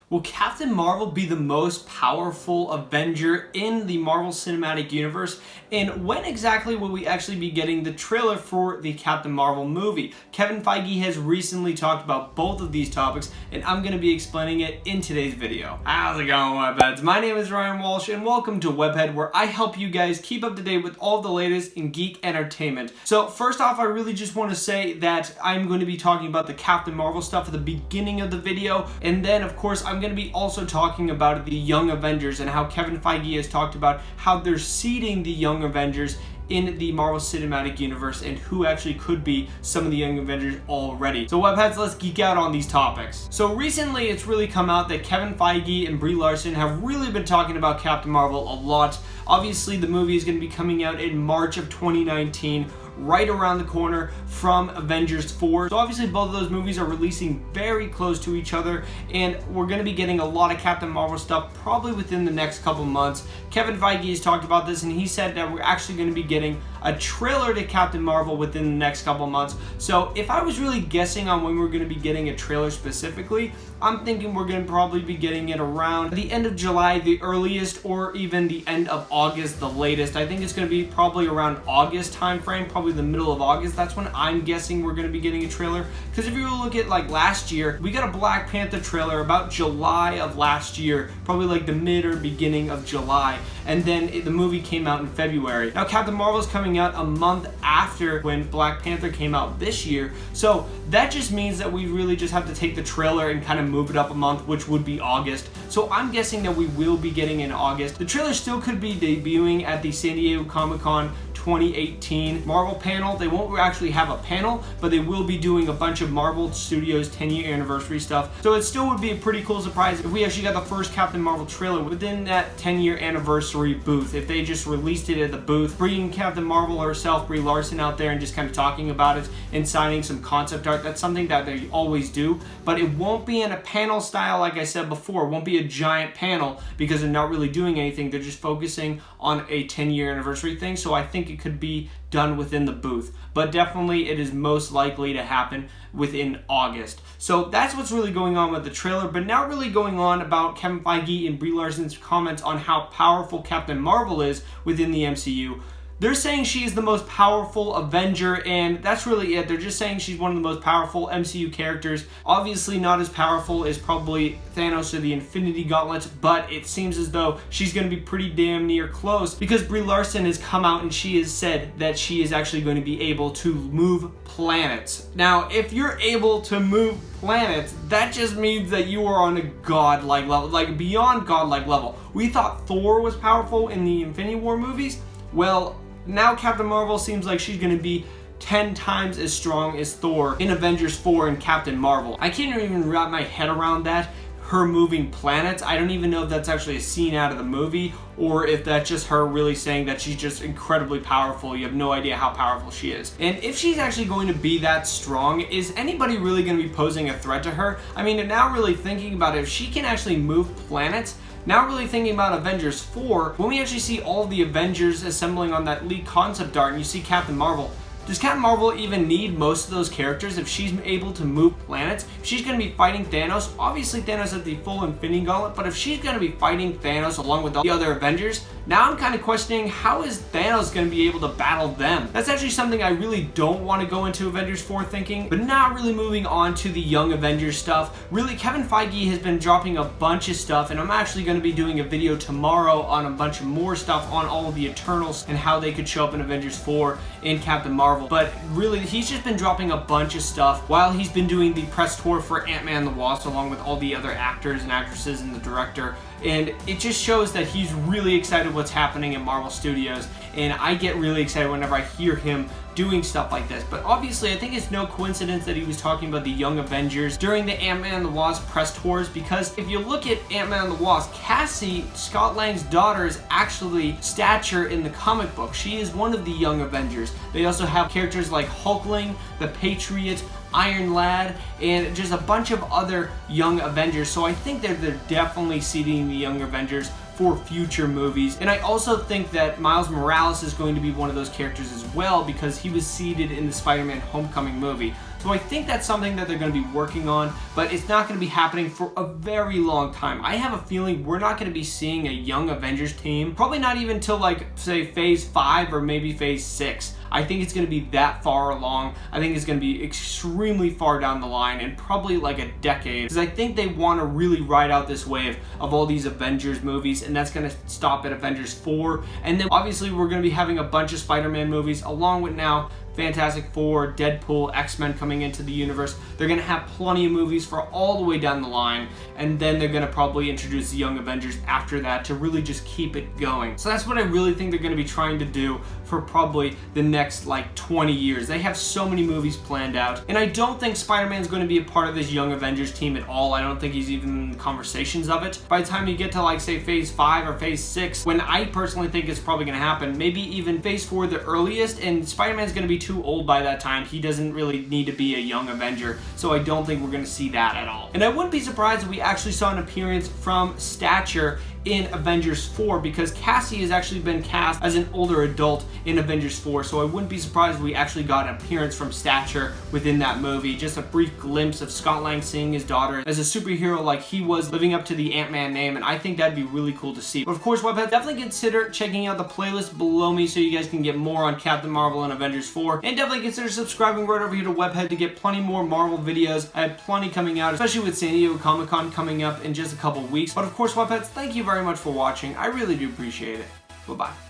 Will Captain Marvel be the most powerful Avenger in the Marvel Cinematic Universe? And when exactly will we actually be getting the trailer for the Captain Marvel movie? Kevin Feige has recently talked about both of these topics, and I'm going to be explaining it in today's video. How's it going, Webheads? My name is Ryan Walsh, and welcome to Webhead, where I help you guys keep up to date with all the latest in geek entertainment. So first off, I really just want to say that I'm going to be talking about the Captain Marvel stuff at the beginning of the video, and then of course I'm going to be also talking about the Young Avengers and how Kevin Feige has talked about how they're seeding the Young Avengers in the Marvel Cinematic Universe and who actually could be some of the Young Avengers already. So Webheads, let's geek out on these topics. So recently it's really come out that Kevin Feige and Brie Larson have really been talking about Captain Marvel a lot. Obviously the movie is going to be coming out in March of 2019, right around the corner from Avengers 4. So obviously both of those movies are releasing very close to each other, and we're going to be getting a lot of Captain Marvel stuff probably within the next couple months. Kevin Feige has talked about this, and he said that we're actually going to be getting a trailer to Captain Marvel within the next couple months. So if I was really guessing on when we're going to be getting a trailer specifically, I'm thinking we're going to probably be getting it around the end of July, the earliest, or even the end of August, the latest. I think it's going to be probably around August time frame, probably the middle of August. That's when I'm guessing we're going to be getting a trailer. Because if you look at like last year, we got a Black Panther trailer about July of last year, probably like the mid or beginning of July, and then the movie came out in February. Now Captain Marvel is coming out a month after when Black Panther came out this year, so that just means that we really just have to take the trailer and kind of move it up a month, which would be August. So I'm guessing that we will be getting in August. The trailer still could be debuting at the San Diego Comic-Con 2018 Marvel panel. They won't actually have a panel, but they will be doing a bunch of Marvel Studios 10-year anniversary stuff. So it still would be a pretty cool surprise if we actually got the first Captain Marvel trailer within that 10-year anniversary booth. If they just released it at the booth, bringing Captain Marvel herself, Brie Larson, out there and just kind of talking about it and signing some concept art. That's something that they always do, but it won't be in a panel style like I said before. It won't be a giant panel because they're not really doing anything. They're just focusing on a 10-year anniversary thing. So I think it could be done within the booth, but definitely it is most likely to happen within August. So that's what's really going on with the trailer, but now really going on about Kevin Feige and Brie Larson's comments on how powerful Captain Marvel is within the MCU. They're saying she is the most powerful Avenger, and that's really it. They're just saying she's one of the most powerful MCU characters. Obviously not as powerful as probably Thanos or the Infinity Gauntlet, but it seems as though she's going to be pretty damn near close because Brie Larson has come out and she has said that she is actually going to be able to move planets. Now, if you're able to move planets, that just means that you are on a godlike level, like beyond godlike level. We thought Thor was powerful in the Infinity War movies. Well, now Captain Marvel seems like she's going to be 10 times as strong as Thor in Avengers 4 and Captain Marvel. I can't even wrap my head around that. Her moving planets. I don't even know if that's actually a scene out of the movie or if that's just her really saying that she's just incredibly powerful. You have no idea how powerful she is. And if she's actually going to be that strong, is anybody really going to be posing a threat to her? I mean, now really thinking about it, if she can actually move planets, now really thinking about Avengers 4, when we actually see all of the Avengers assembling on that leaked concept art and you see Captain Marvel, does Captain Marvel even need most of those characters if she's able to move planets? If she's going to be fighting Thanos, obviously Thanos has the full Infinity Gauntlet, but if she's going to be fighting Thanos along with all the other Avengers, now I'm kind of questioning how is Thanos going to be able to battle them? That's actually something I really don't want to go into Avengers 4 thinking, but now really moving on to the Young Avengers stuff. Really, Kevin Feige has been dropping a bunch of stuff, and I'm actually going to be doing a video tomorrow on a bunch of more stuff on all of the Eternals and how they could show up in Avengers 4 and Captain Marvel. But really, he's just been dropping a bunch of stuff while he's been doing the press tour for Ant-Man and the Wasp along with all the other actors and actresses and the director. And it just shows that he's really excited what's happening at Marvel Studios, and I get really excited whenever I hear him doing stuff like this. But obviously, I think it's no coincidence that he was talking about the Young Avengers during the Ant-Man and the Wasp press tours, because if you look at Ant-Man and the Wasp, Cassie, Scott Lang's daughter, is actually Stature in the comic book. She is one of the Young Avengers. They also have characters like Hulkling, the Patriot, Iron Lad, and just a bunch of other Young Avengers. So I think they're definitely seeding the Young Avengers for future movies. And I also think that Miles Morales is going to be one of those characters as well because he was seeded in the Spider-Man Homecoming movie. So I think that's something that they're going to be working on, but it's not going to be happening for a very long time. I have a feeling we're not going to be seeing a Young Avengers team, probably not even till like, say, Phase 5 or maybe Phase 6. I think it's going to be that far along. I think it's going to be extremely far down the line, and probably like a decade, because I think they want to really ride out this wave of all these Avengers movies, and that's going to stop at Avengers 4. And then obviously we're going to be having a bunch of Spider-Man movies, along with now Fantastic Four, Deadpool, X-Men coming into the universe. They're going to have plenty of movies for all the way down the line, and then they're going to probably introduce the Young Avengers after that to really just keep it going. So that's what I really think they're going to be trying to do for probably the next like 20 years. They have so many movies planned out, and I don't think Spider-Man's going to be a part of this Young Avengers team at all. I don't think he's even in the conversations of it. By the time you get to like, say, Phase 5 or Phase 6, when I personally think it's probably going to happen, maybe even Phase 4 the earliest, and Spider-Man's going to be too old by that time. He doesn't really need to be a Young Avenger, so I don't think we're going to see that at all. And I wouldn't be surprised if we actually saw an appearance from Stature in Avengers 4, because Cassie has actually been cast as an older adult in Avengers 4, so I wouldn't be surprised if we actually got an appearance from Stature within that movie. Just a brief glimpse of Scott Lang seeing his daughter as a superhero like he was, living up to the Ant-Man name, and I think that'd be really cool to see. But of course, Webhead, definitely consider checking out the playlist below me so you guys can get more on Captain Marvel and Avengers 4, and definitely consider subscribing right over here to Webhead to get plenty more Marvel videos. I have plenty coming out, especially with San Diego Comic-Con coming up in just a couple weeks. But of course, Webheads, thank you very much for watching. I really do appreciate it. Bye-bye.